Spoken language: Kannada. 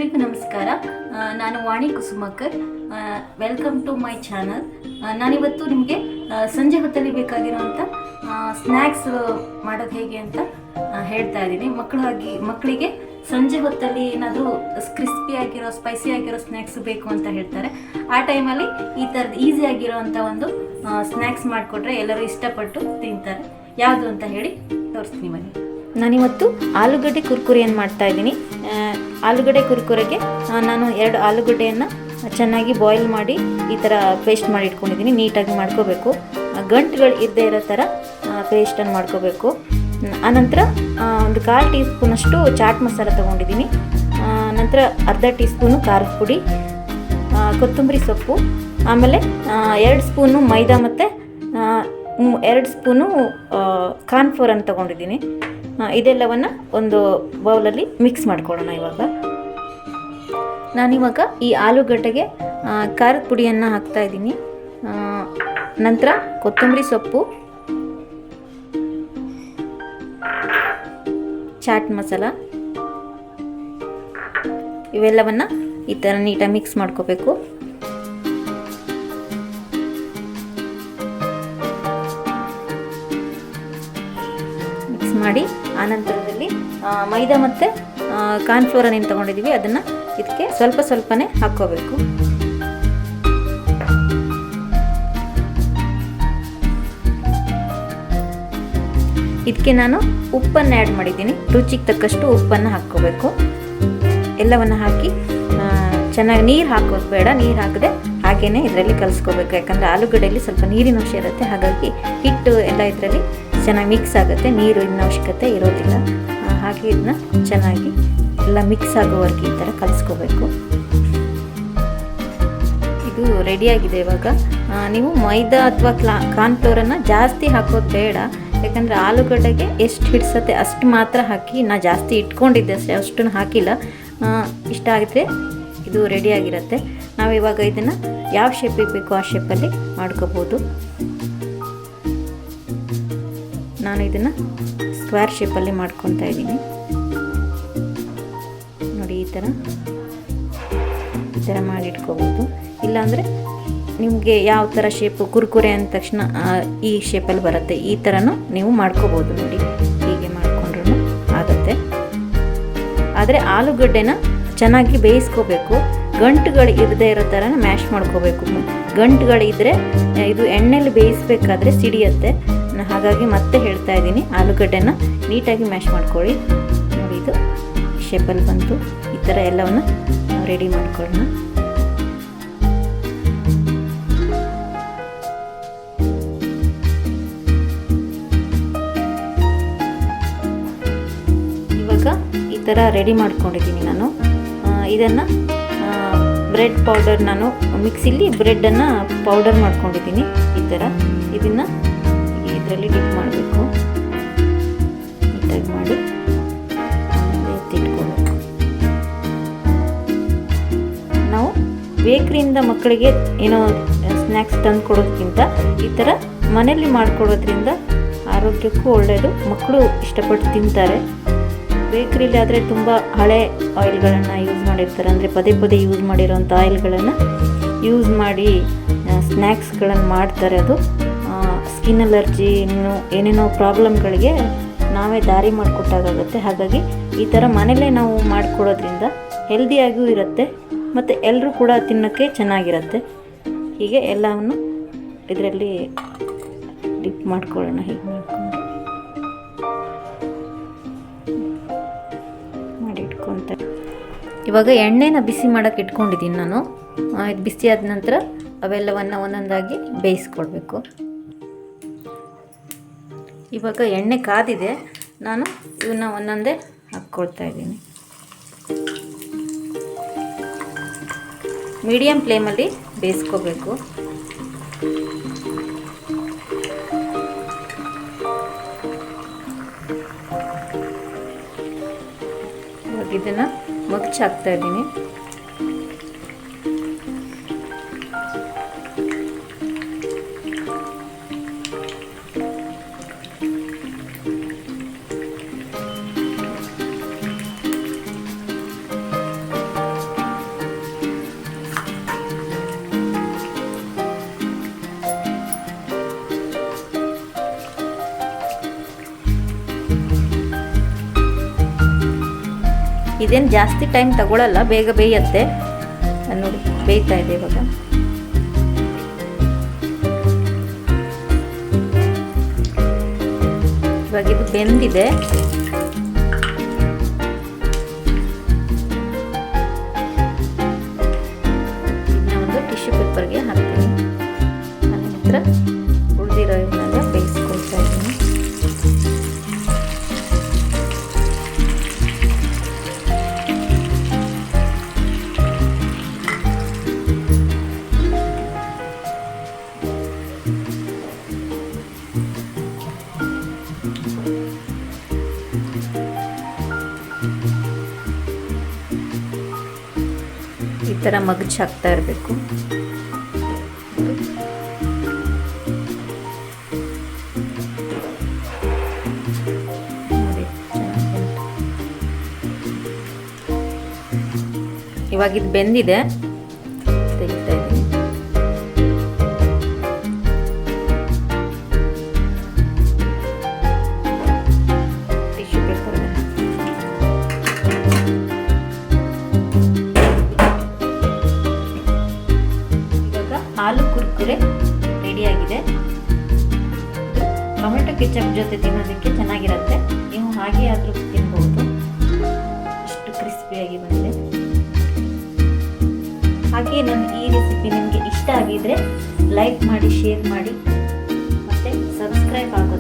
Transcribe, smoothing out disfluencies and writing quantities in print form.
ಎಲ್ರಿಗೂ ನಮಸ್ಕಾರ. ನಾನು Vani Kusumakar. Welcome to my channel. ನಾನಿವತ್ತು ನಿಮಗೆ ಸಂಜೆ ಹೊತ್ತಲ್ಲಿ ಬೇಕಾಗಿರುವಂಥ ಸ್ನ್ಯಾಕ್ಸ್ ಮಾಡೋದು ಹೇಗೆ ಅಂತ ಹೇಳ್ತಾ ಇದ್ದೀನಿ. ಮಕ್ಕಳಿಗೆ ಸಂಜೆ ಹೊತ್ತಲ್ಲಿ ಏನಾದರೂ ಕ್ರಿಸ್ಪಿ ಆಗಿರೋ ಸ್ಪೈಸಿ ಆಗಿರೋ ಸ್ನ್ಯಾಕ್ಸ್ ಬೇಕು ಅಂತ ಹೇಳ್ತಾರೆ. ಆ ಟೈಮಲ್ಲಿ ಈ ಥರದ್ದು ಈಸಿ ಆಗಿರೋವಂಥ ಒಂದು ಸ್ನ್ಯಾಕ್ಸ್ ಮಾಡಿಕೊಟ್ರೆ ಎಲ್ಲರೂ ಇಷ್ಟಪಟ್ಟು ತಿಂತಾರೆ. ಯಾವುದು ಅಂತ ಹೇಳಿ ತೋರಿಸ್ತೀನಿ ಬನ್ನಿ. ನಾನಿವತ್ತು ಆಲೂಗಡ್ಡೆ ಕುರ್ಕುರಿಯನ್ನು ಮಾಡ್ತಾ ಇದ್ದೀನಿ. ಆಲೂಗಡ್ಡೆ ಕುರ್ಕುರೆಗೆ ನಾನು 2 ಆಲೂಗಡ್ಡೆಯನ್ನು ಚೆನ್ನಾಗಿ ಬಾಯ್ಲ್ ಮಾಡಿ ಈ ಥರ ಪೇಸ್ಟ್ ಮಾಡಿ ಇಟ್ಕೊಂಡಿದ್ದೀನಿ. ನೀಟಾಗಿ ಮಾಡ್ಕೋಬೇಕು, ಗಂಟುಗಳು ಇದ್ದೇ ಇರೋ ಥರ ಪೇಸ್ಟನ್ನು ಮಾಡ್ಕೋಬೇಕು. ಆನಂತರ ಒಂದು 1/4 ಟೀ ಸ್ಪೂನಷ್ಟು ಚಾಟ್ ಮಸಾಲ ತೊಗೊಂಡಿದ್ದೀನಿ. ನಂತರ ಅರ್ಧ ಟೀ ಸ್ಪೂನು ಖಾರದ ಪುಡಿ, ಕೊತ್ತಂಬರಿ ಸೊಪ್ಪು, ಆಮೇಲೆ 2 ಸ್ಪೂನು ಮೈದಾ ಮತ್ತು 2 ಸ್ಪೂನು ಕಾರ್ನ್ಫ್ಲೋರನ್ನು ತೊಗೊಂಡಿದ್ದೀನಿ. ಇದೆಲ್ಲವನ್ನು ಒಂದು ಬೌಲಲ್ಲಿ ಮಿಕ್ಸ್ ಮಾಡ್ಕೊಳ್ಳೋಣ. ನಾನಿವಾಗ ಈ ಆಲೂಗಡ್ಡೆಗೆ ಖಾರದ ಪುಡಿಯನ್ನು ಹಾಕ್ತಾಯಿದ್ದೀನಿ. ನಂತರ ಕೊತ್ತಂಬರಿ ಸೊಪ್ಪು, ಚಾಟ್ ಮಸಾಲ ಇವೆಲ್ಲವನ್ನು ಈ ಥರ ನೀಟಾಗಿ ಮಿಕ್ಸ್ ಮಾಡ್ಕೋಬೇಕು. ಮಿಕ್ಸ್ ಮಾಡಿ ಆನಂತರದಲ್ಲಿ ಮೈದಾ ಮತ್ತು ಕಾರ್ನ್ಫ್ಲೋರನ್ನು ಏನು ತೊಗೊಂಡಿದ್ದೀವಿ ಅದನ್ನು ಇದಕ್ಕೆ ಸ್ವಲ್ಪನೇ ಹಾಕ್ಕೋಬೇಕು. ಇದಕ್ಕೆ ನಾನು ಉಪ್ಪನ್ನು ಆ್ಯಡ್ ಮಾಡಿದ್ದೀನಿ. ರುಚಿಗೆ ತಕ್ಕಷ್ಟು ಉಪ್ಪನ್ನು ಹಾಕ್ಕೋಬೇಕು. ಎಲ್ಲವನ್ನು ಹಾಕಿ ಚೆನ್ನಾಗಿ ನೀರು ಹಾಕೋದು ಬೇಡ, ನೀರು ಹಾಕದೆ ಹಾಗೇ ಇದರಲ್ಲಿ ಕಲಿಸ್ಕೋಬೇಕು. ಯಾಕಂದರೆ ಆಲೂಗಡ್ಡೆಯಲ್ಲಿ ಸ್ವಲ್ಪ ನೀರಿನ ಅಂಶ ಇರುತ್ತೆ, ಹಾಗಾಗಿ ಹಿಟ್ಟು ಎಲ್ಲ ಇದರಲ್ಲಿ ಚೆನ್ನಾಗಿ ಮಿಕ್ಸ್ ಆಗುತ್ತೆ, ನೀರಿನ ಅವಶ್ಯಕತೆ ಇರೋದಿಲ್ಲ. ಹಾಗೆ ಇದನ್ನ ಚೆನ್ನಾಗಿ ಎಲ್ಲ ಮಿಕ್ಸ್ ಆಗೋವರೆಗೆ ಈ ಥರ ಕಲಿಸ್ಕೋಬೇಕು. ಇದು ರೆಡಿಯಾಗಿದೆ. ಇವಾಗ ನೀವು ಮೈದಾ ಅಥವಾ ಕಾರ್ನ್ಫ್ಲೋರನ್ನು ಜಾಸ್ತಿ ಹಾಕೋದು ಬೇಡ, ಯಾಕಂದರೆ ಆಲೂಗಡ್ಡೆಗೆ ಎಷ್ಟು ಹಿಡಿಸತ್ತೆ ಅಷ್ಟು ಮಾತ್ರ ಹಾಕಿ. ನಾನು ಜಾಸ್ತಿ ಇಟ್ಕೊಂಡಿದ್ದೆ ಅಷ್ಟೇ, ಅಷ್ಟನ್ನು ಹಾಕಿಲ್ಲ. ಇಷ್ಟ ಆಗಿದ್ರೆ ಇದು ರೆಡಿಯಾಗಿರುತ್ತೆ. ನಾವಿವಾಗ ಇದನ್ನು ಯಾವ ಶೇಪಿಗೆ ಬೇಕೋ ಆ ಶೇಪಲ್ಲಿ ಮಾಡ್ಕೋಬೋದು. ನಾನು ಇದನ್ನು ಸ್ಕ್ವೇರ್ ಶೇಪಲ್ಲಿ ಮಾಡ್ಕೊತಾ ಇದ್ದೀನಿ. ನೋಡಿ, ಈ ಥರ ಮಾಡಿ ಇಟ್ಕೋಬೋದು. ಇಲ್ಲಾಂದರೆ ನಿಮಗೆ ಯಾವ ಥರ ಶೇಪು ಕುರ್ಕುರೆ ಅಂದ ತಕ್ಷಣ ಈ ಶೇಪಲ್ಲಿ ಬರುತ್ತೆ, ಈ ಥರನೂ ನೀವು ಮಾಡ್ಕೋಬೋದು. ನೋಡಿ, ಹೀಗೆ ಮಾಡಿಕೊಂಡ್ರೂ ಆಗುತ್ತೆ. ಆದರೆ ಆಲೂಗಡ್ಡೆನ ಚೆನ್ನಾಗಿ ಬೇಯಿಸ್ಕೋಬೇಕು. ಗಂಟುಗಳು ಇರದೇ ಇರೋ ಥರ ಮ್ಯಾಶ್ ಮಾಡ್ಕೋಬೇಕು. ಗಂಟುಗಳಿದ್ದರೆ ಇದು ಎಣ್ಣೆಲಿ ಬೇಯಿಸ್ಬೇಕಾದ್ರೆ ಸಿಡಿಯುತ್ತೆ. ಹಾಗಾಗಿ ಮತ್ತೆ ಹೇಳ್ತಾ ಇದ್ದೀನಿ, ಆಲೂಗಡ್ಡೆನ ನೀಟಾಗಿ ಮ್ಯಾಶ್ ಮಾಡ್ಕೊಳ್ಳಿ. ನೋಡಿ, ಇದು ಶೇಪಲ್ಲಿ ಬಂತು. ಈ ಥರ ಎಲ್ಲವನ್ನು ರೆಡಿ ಮಾಡ್ಕೊಳ್ಳೋಣ. ಇವಾಗ ಈ ಥರ ರೆಡಿ ಮಾಡ್ಕೊಂಡಿದ್ದೀನಿ ನಾನು. ಇದನ್ನು ಬ್ರೆಡ್ ಪೌಡರ್, ನಾನು ಮಿಕ್ಸಿಲಿ ಬ್ರೆಡ್ಡನ್ನು ಪೌಡರ್ ಮಾಡ್ಕೊಂಡಿದ್ದೀನಿ. ಈ ಥರ ಇದನ್ನು ಇದರಲ್ಲಿ ಡಿಪ್ ಮಾಡಬೇಕು. ನೀಟಾಗಿ ಮಾಡಿ ಎತ್ತಿಟ್ಕೋಬೇಕು. ನಾವು ಬೇಕ್ರಿಯಿಂದ ಮಕ್ಕಳಿಗೆ ಏನೋ ಸ್ನ್ಯಾಕ್ಸ್ ತಂದು ಕೊಡೋದಕ್ಕಿಂತ ಈ ಥರ ಮನೆಯಲ್ಲಿ ಮಾಡಿಕೊಡೋದ್ರಿಂದ ಆರೋಗ್ಯಕ್ಕೂ ಒಳ್ಳೆಯದು. ಮಕ್ಕಳು ಇಷ್ಟಪಟ್ಟು ತಿಂತಾರೆ. ಬೇಕ್ರಿಲಿ ಆದರೆ ತುಂಬ ಹಳೆ ಆಯಿಲ್ಗಳನ್ನು ಯೂಸ್ ಮಾಡಿರ್ತಾರೆ, ಅಂದರೆ ಪದೇ ಯೂಸ್ ಮಾಡಿರೋಂಥ ಆಯಿಲ್ಗಳನ್ನು ಯೂಸ್ ಮಾಡಿ ಸ್ನ್ಯಾಕ್ಸ್ಗಳನ್ನು ಮಾಡ್ತಾರೆ. ಅದು ಸ್ಕಿನ್ ಅಲರ್ಜಿ, ಏನೇನೋ ಪ್ರಾಬ್ಲಮ್ಗಳಿಗೆ ನಾವೇ ದಾರಿ ಮಾಡಿಕೊಟ್ಟಾಗುತ್ತೆ. ಹಾಗಾಗಿ ಈ ಥರ ಮನೇಲೇ ನಾವು ಮಾಡಿಕೊಡೋದ್ರಿಂದ ಹೆಲ್ದಿಯಾಗಿಯೂ ಇರುತ್ತೆ ಮತ್ತು ಎಲ್ಲರೂ ಕೂಡ ತಿನ್ನೋಕ್ಕೆ ಚೆನ್ನಾಗಿರುತ್ತೆ. ಹೀಗೆ ಎಲ್ಲವನ್ನು ಇದರಲ್ಲಿ ಡಿಪ್ ಮಾಡ್ಕೊಳ್ಳೋಣ. ಹೀಗೆ ಮಾಡಿ ಇಟ್ಕೊತ ಇವಾಗ ಎಣ್ಣೆನ ಬಿಸಿ ಮಾಡೋಕ್ಕೆ ಇಟ್ಕೊಂಡಿದ್ದೀನಿ ನಾನು. ಇದು ಬಿಸಿ ಆದ ನಂತರ ಅವೆಲ್ಲವನ್ನು ಒಂದೊಂದಾಗಿ ಬೇಯಿಸ್ಕೊಳ್ಬೇಕು. ಇವಾಗ ಎಣ್ಣೆ ಕಾದಿದೆ, ನಾನು ಇವನ್ನ ಒಂದೊಂದೇ ಹಾಕ್ಕೊಳ್ತಾ ಇದ್ದೀನಿ. ಮೀಡಿಯಮ್ ಫ್ಲೇಮಲ್ಲಿ ಬೇಯಿಸ್ಕೋಬೇಕು. ಇವಾಗ ಇದನ್ನು ಮಗ್ಚ್ ಹಾಕ್ತಾ ಇದ್ದೀನಿ. ಇದೇನು ಜಾಸ್ತಿ ಟೈಮ್ ತಗೊಳ್ಳಲ್ಲ, ಬೇಗ ಬೇಯುತ್ತೆ. ನೋಡಿ ಬೇಯ್ತಾ ಇದೆ ಇವಾಗ. ಇವಾಗ ಇದು ಬೆಂದಿದೆ. ಇದನ್ನ ಒಂದು ಟಿಶ್ಯೂ ಪೇಪರ್ಗೆ ಹಾಕ್ತೀನಿ. ನಂತರ ಉಳಿದಿರೋ ಇವನ್ನೆಲ್ಲ ಬೇಯಿಸ್ಕೊಳ್ತಾ ಇದ್ದೀನಿ. ಈ ಥರ ಮಗ್ಚ್ ಹಾಕ್ತಾ ಇರಬೇಕು. ಇವಾಗ ಇದು ಬೆಂದಿದೆ, ತೆಗಿತಾ ಇದ್ದೀನಿ. ಟಿಶ್ಯೂ ಪೇಪರ್ ಹಾಲು ಕುರ್ಕುರೆ ರೆಡಿಯಾಗಿದೆ. ಟೊಮೆಟೊ ಕೆಚಪ್ ಜೊತೆ ತಿನ್ನೋದಕ್ಕೆ ಚೆನ್ನಾಗಿರುತ್ತೆ. ನೀವು ಹಾಗೆ ಆದರೂ ತಿನ್ಬೋದು. ಅಷ್ಟು ಕ್ರಿಸ್ಪಿಯಾಗಿ ಬಂದಿದೆ. ಹಾಗೆ ನನ್ನ ಈ ರೆಸಿಪಿ ನಿಮಗೆ ಇಷ್ಟ ಆಗಿದ್ರೆ ಲೈಕ್ ಮಾಡಿ, ಶೇರ್ ಮಾಡಿ, ಮತ್ತು ಸಬ್ಸ್ಕ್ರೈಬ್ ಆಗಿ